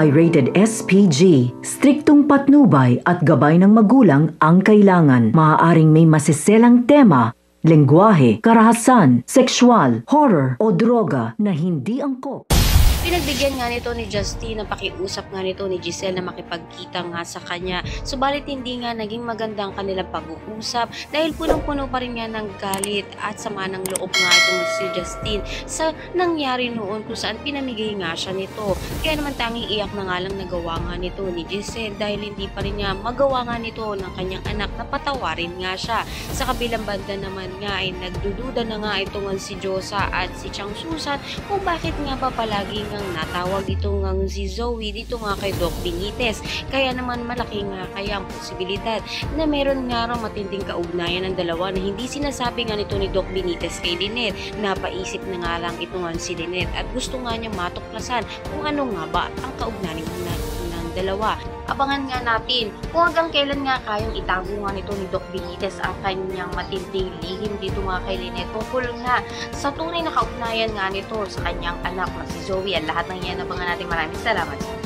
ay rated SPG. Striktong patnubay at gabay ng magulang ang kailangan. Maaaring may masiselang tema, lengguwahe, karahasan, sexual, horror o droga na hindi angkop. Pinagbigyan nga nito ni Justine ang pakiusap nga nito ni Giselle na makipagkita nga sa kanya. Subalit hindi nga naging magandang kanilang pag-uusap dahil punong-puno pa rin nga ng galit at sama ng loob nga itong si Justine sa nangyari noon kung saan pinamigay nga siya nito. Kaya naman tanging iyak na nga lang nagawa nga nito ni Giselle dahil hindi pa rin nga magawa nga nito ng kanyang anak na patawarin nga siya. Sa kabilang banda naman nga ay nagdududa na nga itong si Josa at si Chang Susan kung bakit nga ba palagi ang natawag dito ngang si Zoe dito nga kay Doc Benitez. Kaya naman malaki nga kaya ang posibilidad na meron nga raw matinding kaugnayan ng dalawa na hindi sinasabi nga nito ni Doc Benitez kay Lynette. Napaisip na nga lang ito nga si Lynette at gusto nga niya matuklasan kung ano nga ba ang kaugnayan ng dalawa. Abangan nga natin kung hanggang kailan nga kayang itago nga nito ni Doc Benitez ang kanyang matinding lihim dito nga kay Lynette tungkol nga sa tunay na kaugnayan nga nito sa kanyang anak na si Zoe. At lahat ng yan abangan natin. Maraming salamat.